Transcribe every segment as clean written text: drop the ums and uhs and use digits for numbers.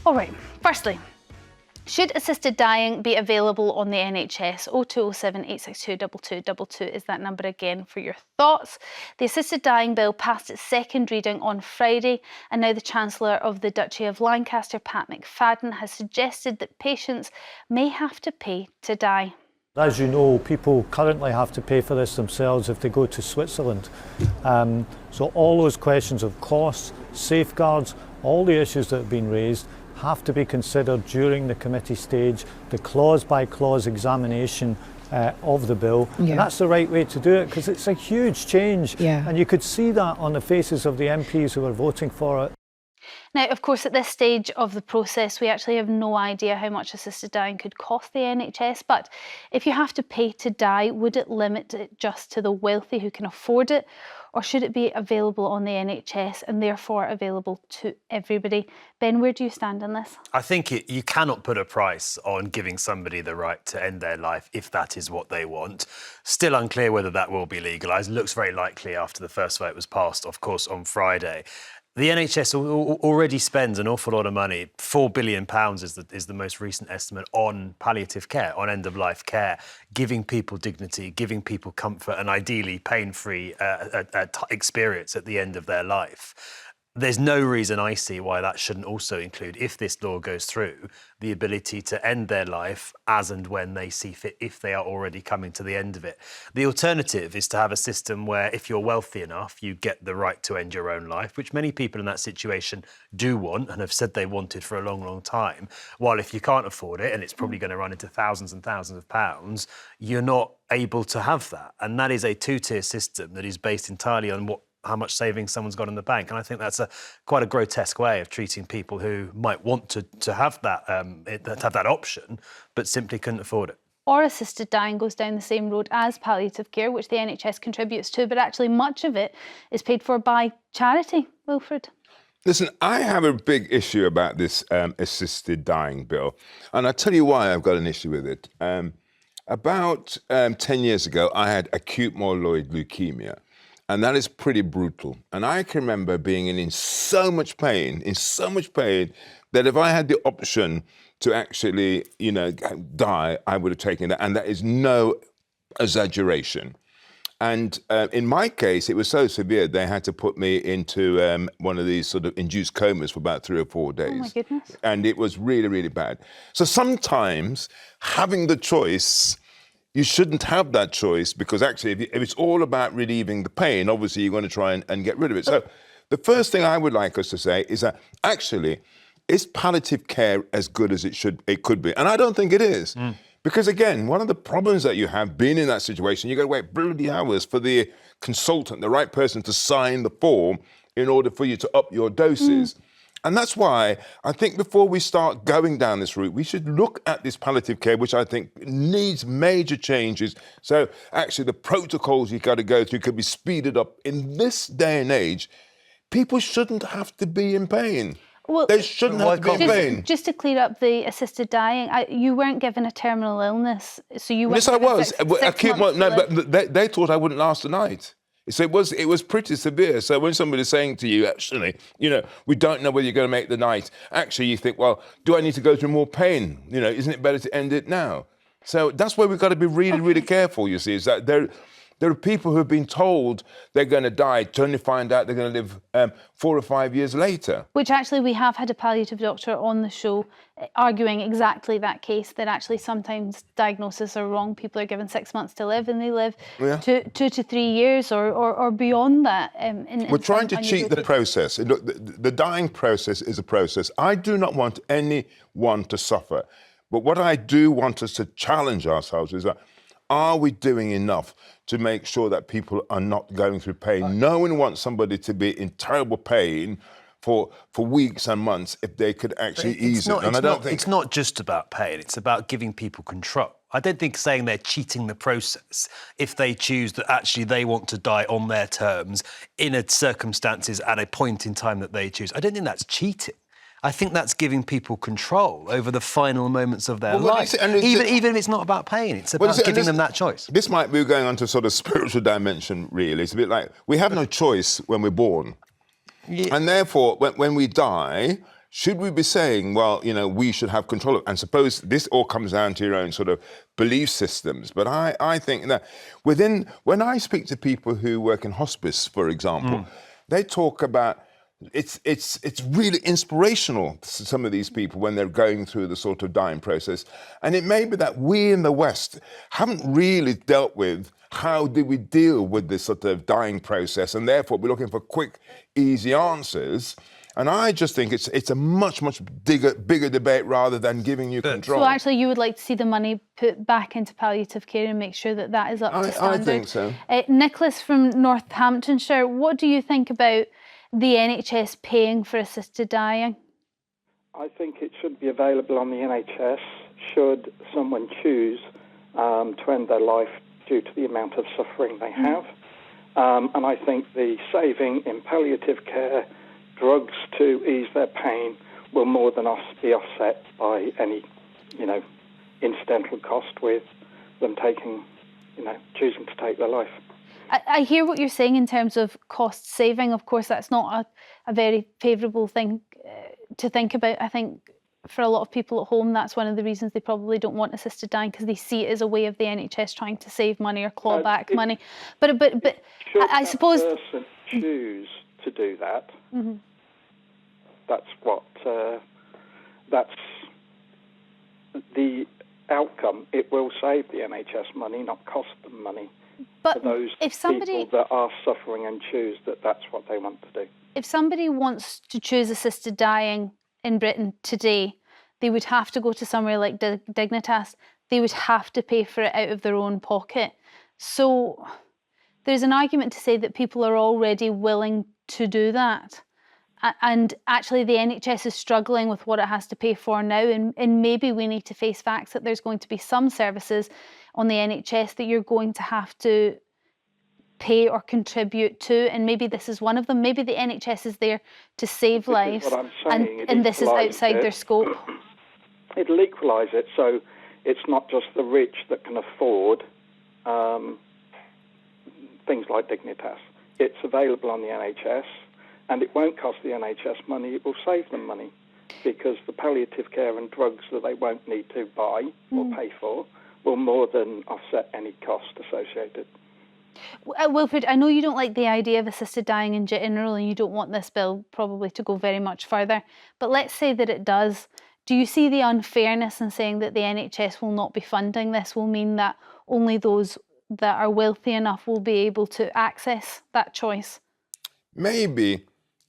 All right, firstly, should assisted dying be available on the NHS? 0207 862 2222 is that number again for your thoughts. The assisted dying bill passed its second reading on Friday, and now the Chancellor of the Duchy of Lancaster, Pat McFadden, has suggested that patients may have to pay to die. As you know, people currently have to pay for this themselves if they go to Switzerland. So all those questions of costs, safeguards, all the issues that have been raised have to be considered during the committee stage, the clause-by-clause examination of the bill. And that's the right way to do it, because it's a huge change. And you could see that on the faces of the MPs who are voting for it. Now, of course, at this stage of the process, we actually have no idea how much assisted dying could cost the NHS. But if you have to pay to die, would it limit it just to the wealthy who can afford it? Or should it be available on the NHS and therefore available to everybody? Ben, where do you stand on this? I think you cannot put a price on giving somebody the right to end their life if that is what they want. Still unclear whether that will be legalised. Looks very likely after the first vote was passed, of course, on Friday. The NHS already spends an awful lot of money. £4 billion is the most recent estimate on palliative care, on end-of-life care, giving people dignity, giving people comfort and ideally pain-free experience at the end of their life. There's no reason I see why that shouldn't also include, if this law goes through, the ability to end their life as and when they see fit, if they are already coming to the end of it. The alternative is to have a system where if you're wealthy enough, you get the right to end your own life, which many people in that situation do want and have said they wanted for a long, long time. While if you can't afford it, and it's probably going to run into thousands and thousands of pounds, you're not able to have that. And that is a two-tier system that is based entirely on how much savings someone's got in the bank. And I think that's quite a grotesque way of treating people who might want to have that option, but simply couldn't afford it. Or assisted dying goes down the same road as palliative care, which the NHS contributes to, but actually much of it is paid for by charity. Wilfred? Listen, I have a big issue about this assisted dying bill, and I'll tell you why I've got an issue with it. About 10 years ago, I had acute myeloid leukemia. And that is pretty brutal. And I can remember being in so much pain, that if I had the option to actually, die, I would have taken that. And that is no exaggeration. And in my case, it was so severe, they had to put me into one of these sort of induced comas for about 3 or 4 days. Oh, my goodness. And it was really, really bad. So sometimes having the choice, you shouldn't have that choice, because actually, if it's all about relieving the pain, obviously you're going to try and get rid of it. So the first thing I would like us to say is that actually, is palliative care as good as it could be? And I don't think it is. Because again, one of the problems that you have being in that situation, you got to wait bloody hours for the consultant, the right person, to sign the form in order for you to up your doses. And that's why I think before we start going down this route, we should look at this palliative care, which I think needs major changes. So actually the protocols you've got to go through could be speeded up. In this day and age, people shouldn't have to be in pain. Well, they shouldn't have to be in pain. Just to clear up the assisted dying, you weren't given a terminal illness, so you weren't. Yes, I was. Six months no, but they thought I wouldn't last a night. So it was pretty severe. So when somebody's saying to you, actually, we don't know whether you're going to make the night, actually you think, well, do I need to go through more pain? Isn't it better to end it now? So that's where we've got to be really, really careful, you see, is that there are people who have been told they're going to die to only find out they're going to live 4 or 5 years later. Which actually we have had a palliative doctor on the show arguing exactly that case, that actually sometimes diagnoses are wrong. People are given 6 months to live and they live 2 to 3 years or beyond that. We're trying to cheat the process. Look, the dying process is a process. I do not want anyone to suffer. But what I do want us to challenge ourselves is that, are we doing enough to make sure that people are not going through pain? No one wants somebody to be in terrible pain for weeks and months if they could actually ease it. And I don't think it's not just about pain, it's about giving people control. I don't think saying they're cheating the process if they choose that actually they want to die on their terms in a circumstances at a point in time that they choose. I don't think that's cheating. I think that's giving people control over the final moments of their life. Even if it's not about pain, it's about giving them that choice. This might be going on to sort of spiritual dimension, really. It's a bit like we have no choice when we're born. Yeah. And therefore, when we die, should we be saying, well, we should have control of, and suppose this all comes down to your own sort of belief systems. But I think that when I speak to people who work in hospice, for example, they talk about it's really inspirational to some of these people when they're going through the sort of dying process. And it may be that we in the West haven't really dealt with how do we deal with this sort of dying process, and therefore we're looking for quick, easy answers. And I just think it's a much bigger debate rather than giving you control. So actually, you would like to see the money put back into palliative care and make sure that that is up to standard. I think so. Nicholas from Northamptonshire, what do you think about the NHS paying for assisted dying? I think it should be available on the NHS should someone choose to end their life due to the amount of suffering they have. And I think the saving in palliative care, drugs to ease their pain, will more than be offset by any, incidental cost with them choosing to take their life. I hear what you're saying in terms of cost saving. Of course, that's not a very favourable thing to think about. I think for a lot of people at home, that's one of the reasons they probably don't want assisted dying, because they see it as a way of the NHS trying to save money or claw back money. But I suppose should that person choose to do that, that's the outcome. It will save the NHS money, not cost them money. But for those people that are suffering and choose that that's what they want to do. If somebody wants to choose assisted dying in Britain today, they would have to go to somewhere like Dignitas. They would have to pay for it out of their own pocket. So there's an argument to say that people are already willing to do that. And actually the NHS is struggling with what it has to pay for now, and maybe we need to face facts that there's going to be some services on the NHS that you're going to have to pay or contribute to, and maybe this is one of them. Maybe the NHS is there to save lives, and this is outside their scope. It'll equalise it, so it's not just the rich that can afford things like Dignitas. It's available on the NHS, and it won't cost the NHS money. It will save them money, because the palliative care and drugs that they won't need to buy or pay for will more than offset any cost associated. Wilfred, I know you don't like the idea of assisted dying in general, and you don't want this bill probably to go very much further, but let's say that it does. Do you see the unfairness in saying that the NHS will not be funding this will mean that only those that are wealthy enough will be able to access that choice? Maybe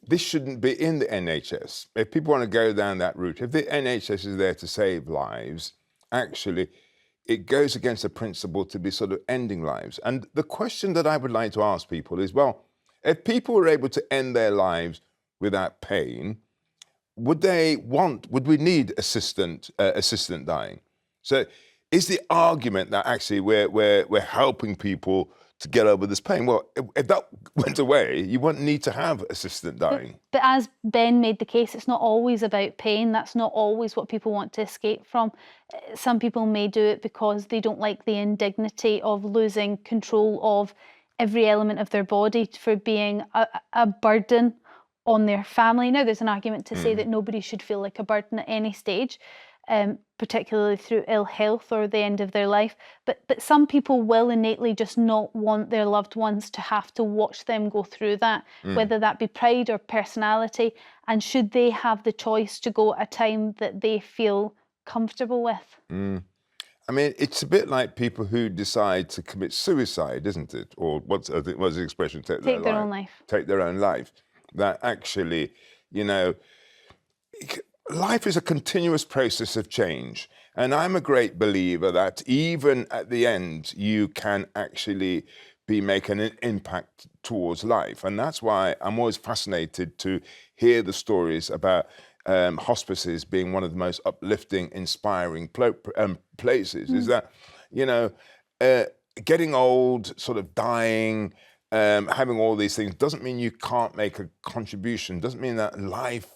this shouldn't be in the NHS. If people want to go down that route, if the NHS is there to save lives, actually, it goes against the principle to be sort of ending lives. And the question that I would like to ask people is, well, if people were able to end their lives without pain, would we need assistant dying? So is the argument that actually we're helping people to get over this pain? Well, if that went away, you wouldn't need to have assistant dying. But as Ben made the case, it's not always about pain. That's not always what people want to escape from. Some people may do it because they don't like the indignity of losing control of every element of their body for being a burden on their family. Now, there's an argument to say that nobody should feel like a burden at any stage, particularly through ill health or the end of their life. But some people will innately just not want their loved ones to have to watch them go through that, whether that be pride or personality. And should they have the choice to go at a time that they feel comfortable with? I mean, it's a bit like people who decide to commit suicide, isn't it? Or what's the expression? Take their own life. Take their own life. That actually, life is a continuous process of change. And I'm a great believer that even at the end, you can actually be making an impact towards life. And that's why I'm always fascinated to hear the stories about hospices being one of the most uplifting, inspiring places. Is that, getting old, sort of dying, having all these things doesn't mean you can't make a contribution, doesn't mean that life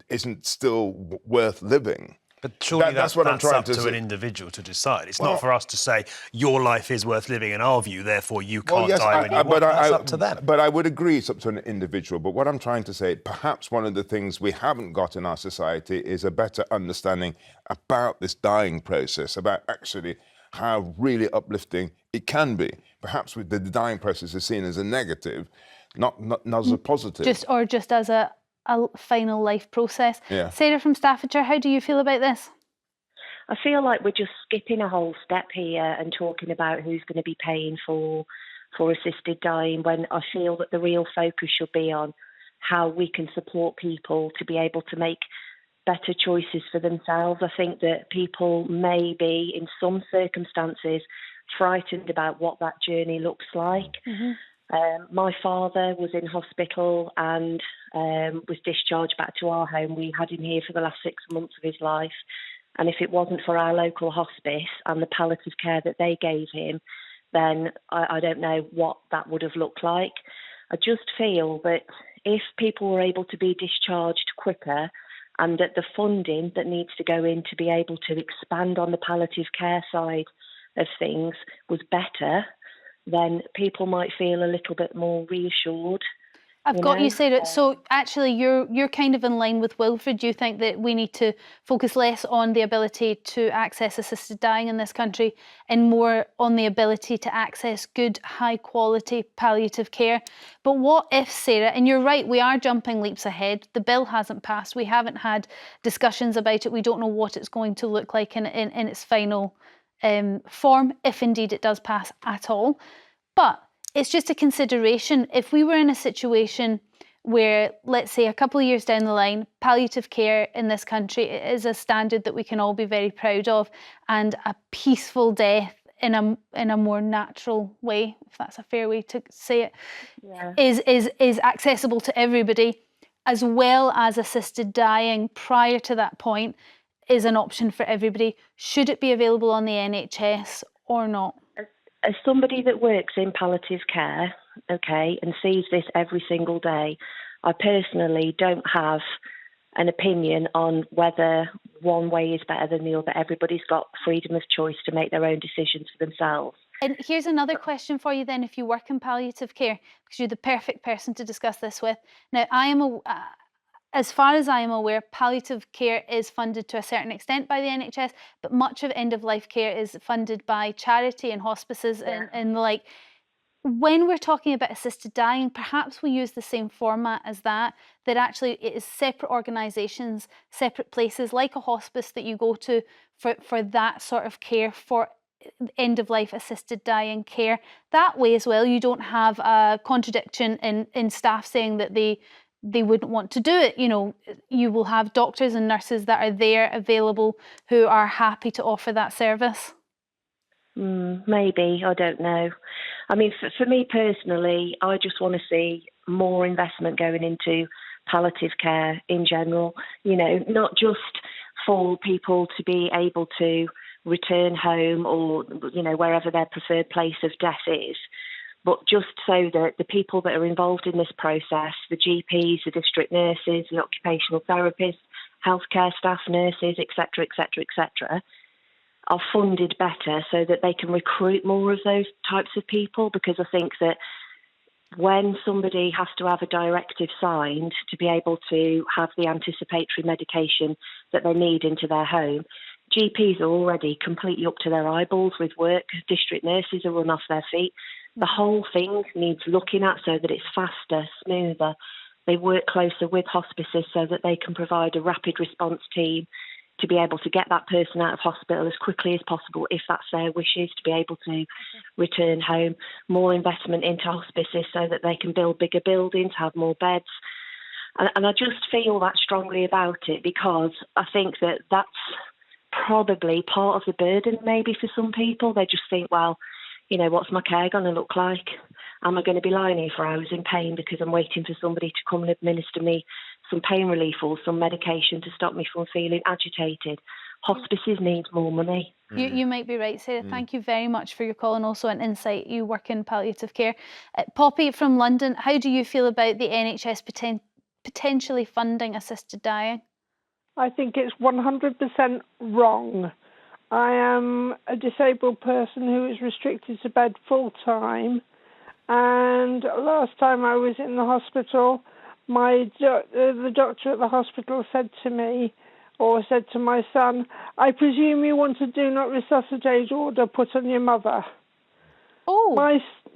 isn't still worth living. But surely That's what I'm trying up to to say. an individual to decide. It's not for us to say your life is worth living in our view, therefore you can't die when you want. That's up to them. But I would agree it's up to an individual. But what I'm trying to say, perhaps one of the things we haven't got in our society is a better understanding about this dying process, about actually how really uplifting it can be. Perhaps with the dying process is seen as a negative, not as a positive. Just as a final life process. Yeah. Sarah from Staffordshire, how do you feel about this? I feel like we're just skipping a whole step here and talking about who's going to be paying for assisted dying, when I feel that the real focus should be on how we can support people to be able to make better choices for themselves. I think that people may be, in some circumstances, frightened about what that journey looks like. Mm-hmm. My father was in hospital and was discharged back to our home. We had him here for the last 6 months of his life. And if it wasn't for our local hospice and the palliative care that they gave him, then I don't know what that would have looked like. I just feel that if people were able to be discharged quicker and that the funding that needs to go in to be able to expand on the palliative care side of things was better, then people might feel a little bit more reassured. I've got you, Sarah. So actually, you're kind of in line with Wilfred. You think that we need to focus less on the ability to access assisted dying in this country and more on the ability to access good, high-quality palliative care. But what if, Sarah, and you're right, we are jumping leaps ahead. The bill hasn't passed. We haven't had discussions about it. We don't know what it's going to look like in its final form, if indeed it does pass at all. But it's just a consideration. If we were in a situation where, let's say, a couple of years down the line, palliative care in this country is a standard that we can all be very proud of, and a peaceful death in a more natural way, if that's a fair way to say it, is accessible to everybody, as well as assisted dying prior to that point is an option for everybody. Should it be available on the NHS or not? As somebody that works in palliative care, okay, and sees this every single day, I personally don't have an opinion on whether one way is better than the other. Everybody's got freedom of choice to make their own decisions for themselves. And here's another question for you then, if you work in palliative care, because you're the perfect person to discuss this with. Now, as far as I am aware, palliative care is funded to a certain extent by the NHS, but much of end-of-life care is funded by charity and hospices and the like. When we're talking about assisted dying, perhaps we use the same format as that actually it is separate organisations, separate places, like a hospice that you go to for that sort of care, for end-of-life assisted dying care. That way as well, you don't have a contradiction in staff saying that they wouldn't want to do it. You know, you will have doctors and nurses that are there available who are happy to offer that service. Maybe, I don't know. I mean, for me personally, I just want to see more investment going into palliative care in general, you know, not just for people to be able to return home or, you know, wherever their preferred place of death is, but just so that the people that are involved in this process, the GPs, the district nurses, the occupational therapists, healthcare staff, nurses, etc., etc., etc., are funded better so that they can recruit more of those types of people. Because I think that when somebody has to have a directive signed to be able to have the anticipatory medication that they need into their home, GPs are already completely up to their eyeballs with work. District nurses are run off their feet. The whole thing needs looking at so that it's faster, smoother. They work closer with hospices so that they can provide a rapid response team to be able to get that person out of hospital as quickly as possible, if that's their wishes, to be able to return home. More investment into hospices so that they can build bigger buildings, have more beds. And I just feel that strongly about it, because I think that that's probably part of the burden maybe for some people. They just think, well, you know, what's my care going to look like? Am I going to be lying here for hours in pain because I'm waiting for somebody to come and administer me some pain relief or some medication to stop me from feeling agitated? Hospices need more money. You might be right, Sarah. Thank you very much for your call and also an insight. You work in palliative care. Poppy from London, how do you feel about the NHS potentially funding assisted dying? I think it's 100% wrong. I am a disabled person who is restricted to bed full time, and last time I was in the hospital, the doctor at the hospital said to me, or said to my son, "I presume you want a do not resuscitate order put on your mother." Oh.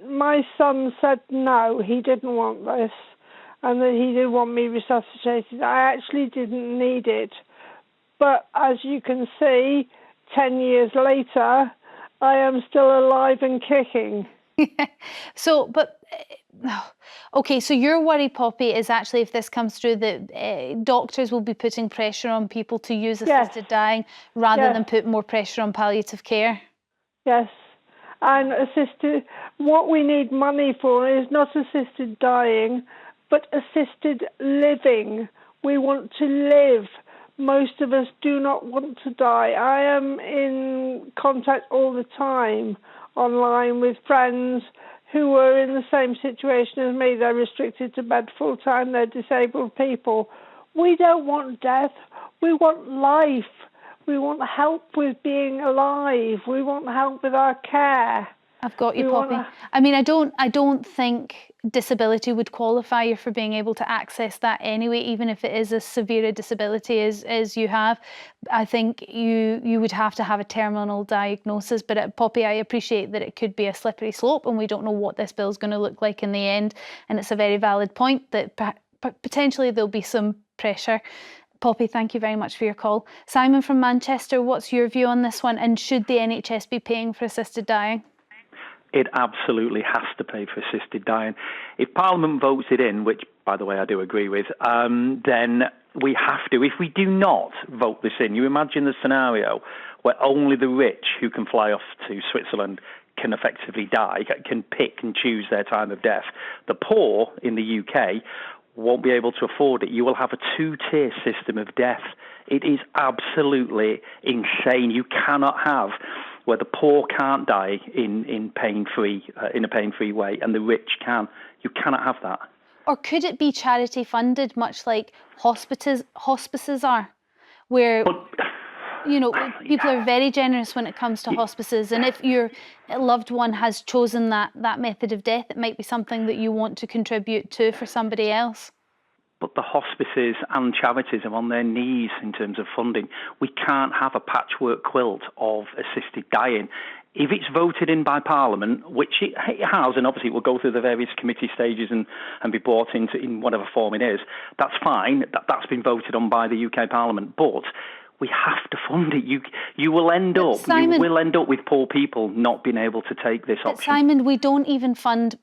My son said no, he didn't want this, and that he didn't want me resuscitated. I actually didn't need it. But as you can see, 10 years later, I am still alive and kicking. Okay, so your worry, Poppy, is actually if this comes through that doctors will be putting pressure on people to use assisted dying rather than put more pressure on palliative care. Yes, and what we need money for is not assisted dying, but assisted living. We want to live. Most of us do not want to die. I am in contact all the time online with friends who are in the same situation as me. They're restricted to bed full time. They're disabled people. We don't want death. We want life. We want help with being alive. We want help with our care. I've got you, Poppy. I mean, I don't think disability would qualify you for being able to access that anyway, even if it is as severe a disability as you have. I think you would have to have a terminal diagnosis. But Poppy, I appreciate that it could be a slippery slope and we don't know what this bill is going to look like in the end. And it's a very valid point that potentially there'll be some pressure. Poppy, thank you very much for your call. Simon from Manchester, what's your view on this one? And should the NHS be paying for assisted dying? It absolutely has to pay for assisted dying. If Parliament votes it in, which, by the way, I do agree with, then we have to. If we do not vote this in, you imagine the scenario where only the rich who can fly off to Switzerland can effectively die, can pick and choose their time of death. The poor in the UK won't be able to afford it. You will have a two-tier system of death. It is absolutely insane. You cannot have where the poor can't die in a pain-free way, and the rich can. You cannot have that. Or could it be charity funded, much like hospices are, where people are very generous when it comes to hospices, and if your loved one has chosen that method of death, it might be something that you want to contribute to for somebody else. But the hospices and charities are on their knees in terms of funding. We can't have a patchwork quilt of assisted dying. If it's voted in by Parliament, which it has, and obviously it will go through the various committee stages and be brought into in whatever form it is, that's fine. That's been voted on by the UK Parliament. But we have to fund it. You will end up with poor people not being able to take this option. Simon, we don't even fund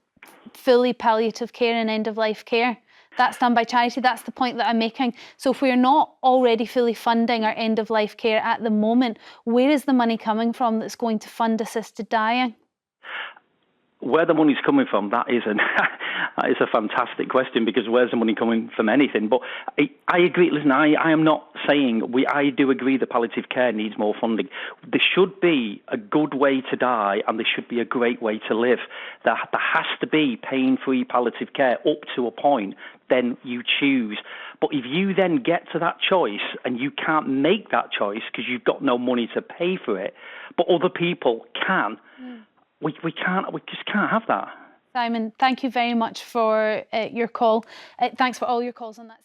fully palliative care and end-of-life care. That's done by charity. That's the point that I'm making. So if we're not already fully funding our end-of-life care at the moment, where is the money coming from that's going to fund assisted dying? Where the money's coming from, that is a fantastic question, because where's the money coming from anything? But I agree. Listen, I am not saying I do agree that palliative care needs more funding. There should be a good way to die and there should be a great way to live. There has to be pain-free palliative care up to a point, then you choose. But if you then get to that choice and you can't make that choice because you've got no money to pay for it, but other people can, we just can't have that. Simon, thank you very much for your call. Thanks for all your calls on that.